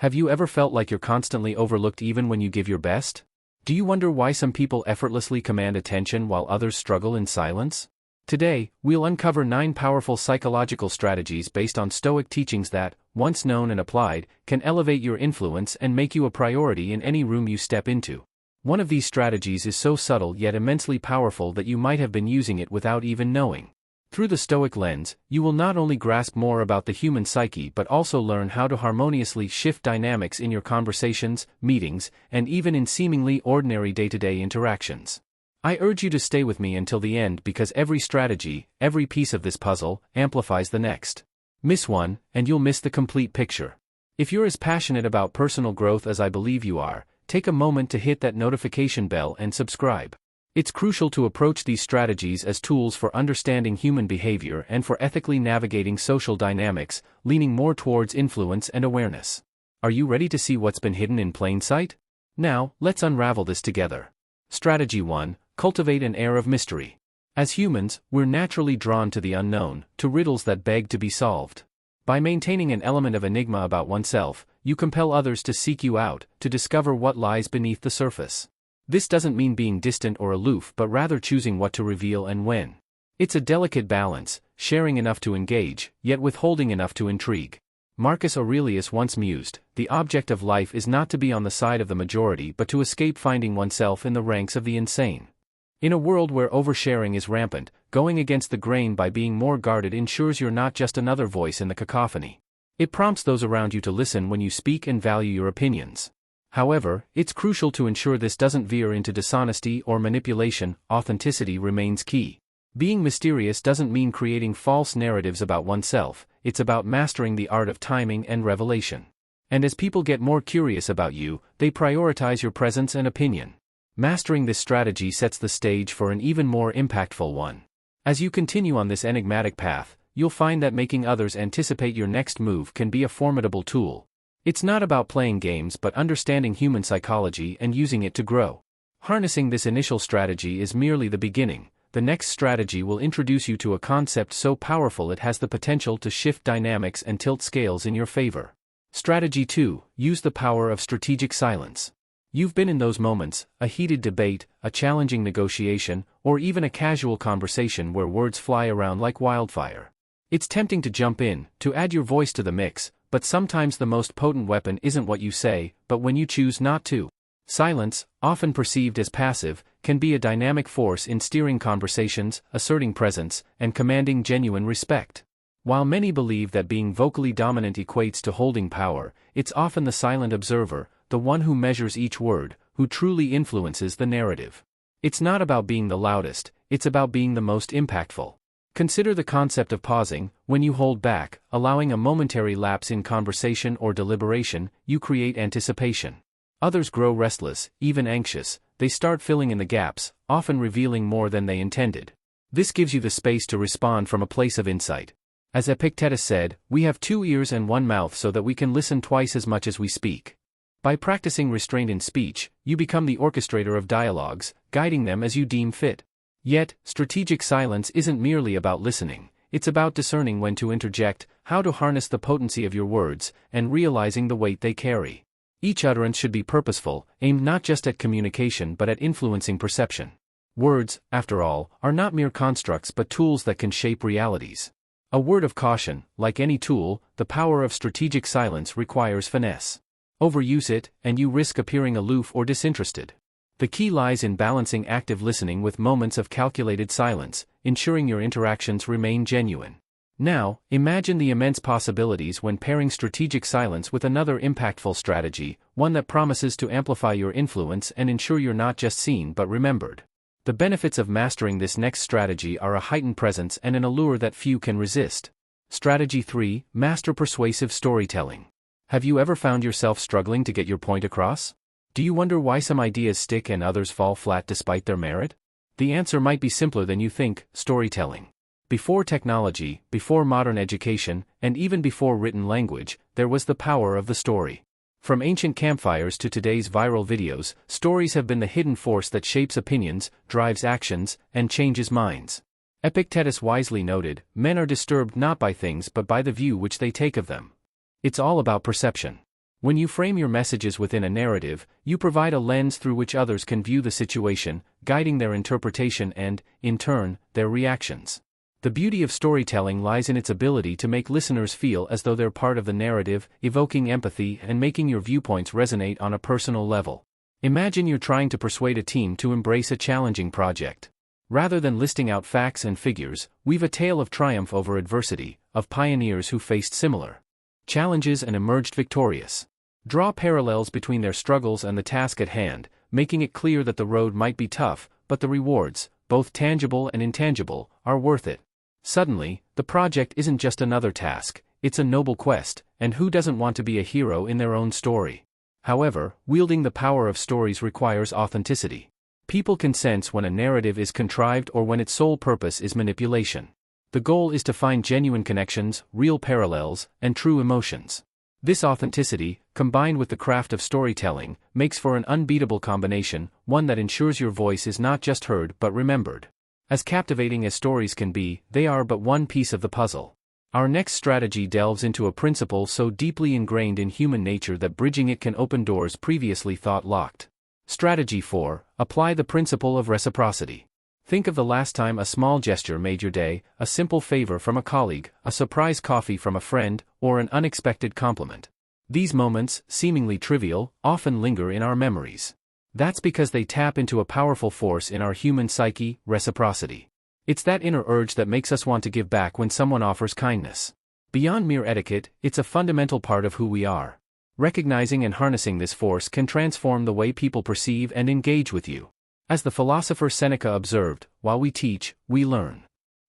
Have you ever felt like you're constantly overlooked even when you give your best? Do you wonder why some people effortlessly command attention while others struggle in silence? Today, we'll uncover 9 powerful psychological strategies based on Stoic teachings that, once known and applied, can elevate your influence and make you a priority in any room you step into. One of these strategies is so subtle yet immensely powerful that you might have been using it without even knowing. Through the Stoic lens, you will not only grasp more about the human psyche but also learn how to harmoniously shift dynamics in your conversations, meetings, and even in seemingly ordinary day-to-day interactions. I urge you to stay with me until the end because every strategy, every piece of this puzzle, amplifies the next. Miss one, and you'll miss the complete picture. If you're as passionate about personal growth as I believe you are, take a moment to hit that notification bell and subscribe. It's crucial to approach these strategies as tools for understanding human behavior and for ethically navigating social dynamics, leaning more towards influence and awareness. Are you ready to see what's been hidden in plain sight? Now, let's unravel this together. Strategy 1. Cultivate an air of mystery. As humans, we're naturally drawn to the unknown, to riddles that beg to be solved. By maintaining an element of enigma about oneself, you compel others to seek you out, to discover what lies beneath the surface. This doesn't mean being distant or aloof but rather choosing what to reveal and when. It's a delicate balance, sharing enough to engage, yet withholding enough to intrigue. Marcus Aurelius once mused, "The object of life is not to be on the side of the majority but to escape finding oneself in the ranks of the insane." In a world where oversharing is rampant, going against the grain by being more guarded ensures you're not just another voice in the cacophony. It prompts those around you to listen when you speak and value your opinions. However, it's crucial to ensure this doesn't veer into dishonesty or manipulation. Authenticity remains key. Being mysterious doesn't mean creating false narratives about oneself, it's about mastering the art of timing and revelation. And as people get more curious about you, they prioritize your presence and opinion. Mastering this strategy sets the stage for an even more impactful one. As you continue on this enigmatic path, you'll find that making others anticipate your next move can be a formidable tool. It's not about playing games but understanding human psychology and using it to grow. Harnessing this initial strategy is merely the beginning. The next strategy will introduce you to a concept so powerful it has the potential to shift dynamics and tilt scales in your favor. Strategy 2. Use the power of strategic silence. You've been in those moments, a heated debate, a challenging negotiation, or even a casual conversation where words fly around like wildfire. It's tempting to jump in, to add your voice to the mix, but sometimes the most potent weapon isn't what you say, but when you choose not to. Silence, often perceived as passive, can be a dynamic force in steering conversations, asserting presence, and commanding genuine respect. While many believe that being vocally dominant equates to holding power, it's often the silent observer, the one who measures each word, who truly influences the narrative. It's not about being the loudest, it's about being the most impactful. Consider the concept of pausing. When you hold back, allowing a momentary lapse in conversation or deliberation, you create anticipation. Others grow restless, even anxious, they start filling in the gaps, often revealing more than they intended. This gives you the space to respond from a place of insight. As Epictetus said, "We have 2 ears and 1 mouth so that we can listen twice as much as we speak." By practicing restraint in speech, you become the orchestrator of dialogues, guiding them as you deem fit. Yet, strategic silence isn't merely about listening, it's about discerning when to interject, how to harness the potency of your words, and realizing the weight they carry. Each utterance should be purposeful, aimed not just at communication but at influencing perception. Words, after all, are not mere constructs but tools that can shape realities. A word of caution: like any tool, the power of strategic silence requires finesse. Overuse it, and you risk appearing aloof or disinterested. The key lies in balancing active listening with moments of calculated silence, ensuring your interactions remain genuine. Now, imagine the immense possibilities when pairing strategic silence with another impactful strategy, one that promises to amplify your influence and ensure you're not just seen but remembered. The benefits of mastering this next strategy are a heightened presence and an allure that few can resist. Strategy 3. Master persuasive storytelling. Have you ever found yourself struggling to get your point across? Do you wonder why some ideas stick and others fall flat despite their merit? The answer might be simpler than you think: storytelling. Before technology, before modern education, and even before written language, there was the power of the story. From ancient campfires to today's viral videos, stories have been the hidden force that shapes opinions, drives actions, and changes minds. Epictetus wisely noted, "Men are disturbed not by things but by the view which they take of them." It's all about perception. When you frame your messages within a narrative, you provide a lens through which others can view the situation, guiding their interpretation and, in turn, their reactions. The beauty of storytelling lies in its ability to make listeners feel as though they're part of the narrative, evoking empathy and making your viewpoints resonate on a personal level. Imagine you're trying to persuade a team to embrace a challenging project. Rather than listing out facts and figures, weave a tale of triumph over adversity, of pioneers who faced similar challenges and emerged victorious. Draw parallels between their struggles and the task at hand, making it clear that the road might be tough, but the rewards, both tangible and intangible, are worth it. Suddenly, the project isn't just another task, it's a noble quest, and who doesn't want to be a hero in their own story? However, wielding the power of stories requires authenticity. People can sense when a narrative is contrived or when its sole purpose is manipulation. The goal is to find genuine connections, real parallels, and true emotions. This authenticity, combined with the craft of storytelling, makes for an unbeatable combination, one that ensures your voice is not just heard but remembered. As captivating as stories can be, they are but one piece of the puzzle. Our next strategy delves into a principle so deeply ingrained in human nature that bridging it can open doors previously thought locked. Strategy 4. Apply the principle of reciprocity. Think of the last time a small gesture made your day, a simple favor from a colleague, a surprise coffee from a friend, or an unexpected compliment. These moments, seemingly trivial, often linger in our memories. That's because they tap into a powerful force in our human psyche, reciprocity. It's that inner urge that makes us want to give back when someone offers kindness. Beyond mere etiquette, it's a fundamental part of who we are. Recognizing and harnessing this force can transform the way people perceive and engage with you. As the philosopher Seneca observed, while we teach, we learn.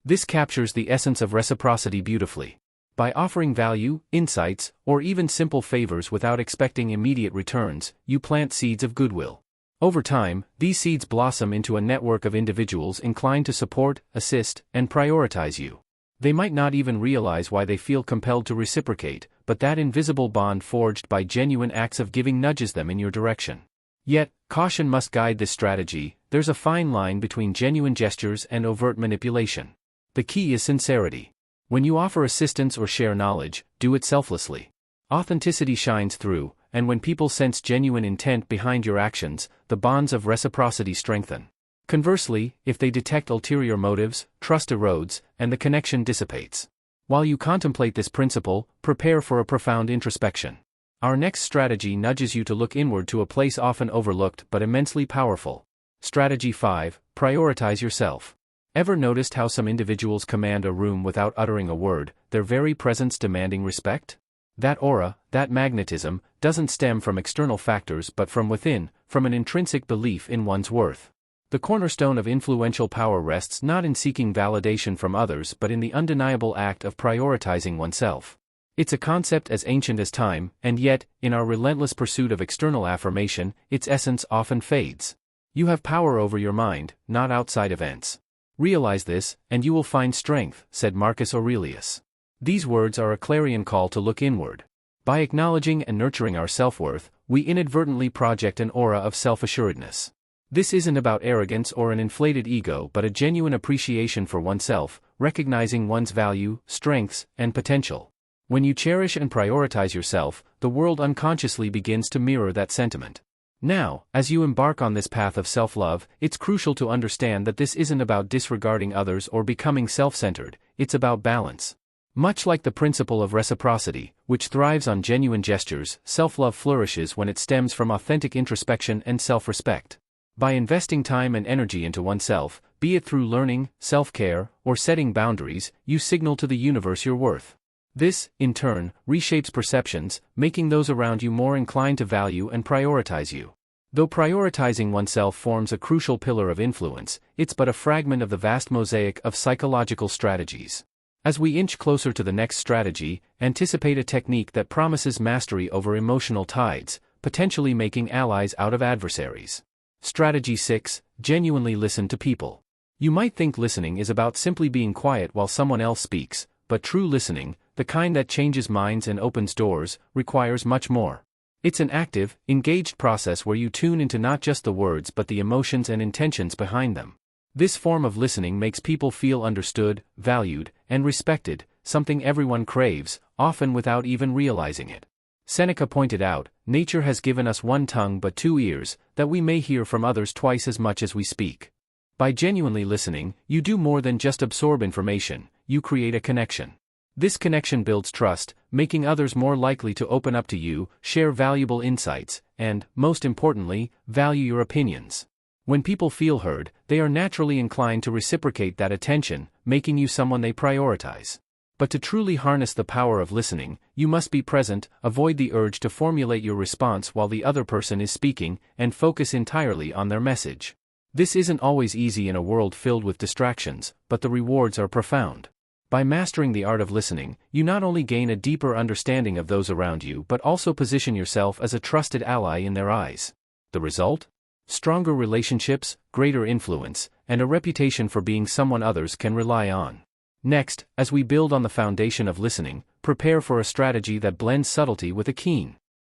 This captures the essence of reciprocity beautifully. By offering value, insights, or even simple favors without expecting immediate returns, you plant seeds of goodwill. Over time, these seeds blossom into a network of individuals inclined to support, assist, and prioritize you. They might not even realize why they feel compelled to reciprocate, but that invisible bond forged by genuine acts of giving nudges them in your direction. Yet, caution must guide this strategy. There's a fine line between genuine gestures and overt manipulation. The key is sincerity. When you offer assistance or share knowledge, do it selflessly. Authenticity shines through, and when people sense genuine intent behind your actions, the bonds of reciprocity strengthen. Conversely, if they detect ulterior motives, trust erodes, and the connection dissipates. While you contemplate this principle, prepare for a profound introspection. Our next strategy nudges you to look inward to a place often overlooked but immensely powerful. Strategy 5. Prioritize yourself. Ever noticed how some individuals command a room without uttering a word, their very presence demanding respect? That aura, that magnetism, doesn't stem from external factors but from within, from an intrinsic belief in one's worth. The cornerstone of influential power rests not in seeking validation from others but in the undeniable act of prioritizing oneself. It's a concept as ancient as time, and yet, in our relentless pursuit of external affirmation, its essence often fades. You have power over your mind, not outside events. Realize this, and you will find strength, said Marcus Aurelius. These words are a clarion call to look inward. By acknowledging and nurturing our self-worth, we inadvertently project an aura of self-assuredness. This isn't about arrogance or an inflated ego but a genuine appreciation for oneself, recognizing one's value, strengths, and potential. When you cherish and prioritize yourself, the world unconsciously begins to mirror that sentiment. Now, as you embark on this path of self-love, it's crucial to understand that this isn't about disregarding others or becoming self-centered, it's about balance. Much like the principle of reciprocity, which thrives on genuine gestures, self-love flourishes when it stems from authentic introspection and self-respect. By investing time and energy into oneself, be it through learning, self-care, or setting boundaries, you signal to the universe your worth. This, in turn, reshapes perceptions, making those around you more inclined to value and prioritize you. Though prioritizing oneself forms a crucial pillar of influence, it's but a fragment of the vast mosaic of psychological strategies. As we inch closer to the next strategy, anticipate a technique that promises mastery over emotional tides, potentially making allies out of adversaries. Strategy 6. Genuinely listen to people. You might think listening is about simply being quiet while someone else speaks, but true listening, the kind that changes minds and opens doors, requires much more. It's an active, engaged process where you tune into not just the words but the emotions and intentions behind them. This form of listening makes people feel understood, valued, and respected, something everyone craves, often without even realizing it. Seneca pointed out, nature has given us one tongue but two ears, that we may hear from others twice as much as we speak. By genuinely listening, you do more than just absorb information, you create a connection. This connection builds trust, making others more likely to open up to you, share valuable insights, and, most importantly, value your opinions. When people feel heard, they are naturally inclined to reciprocate that attention, making you someone they prioritize. But to truly harness the power of listening, you must be present, avoid the urge to formulate your response while the other person is speaking, and focus entirely on their message. This isn't always easy in a world filled with distractions, but the rewards are profound. By mastering the art of listening, you not only gain a deeper understanding of those around you but also position yourself as a trusted ally in their eyes. The result? Stronger relationships, greater influence, and a reputation for being someone others can rely on. Next, as we build on the foundation of listening, prepare for a strategy that blends subtlety with a keen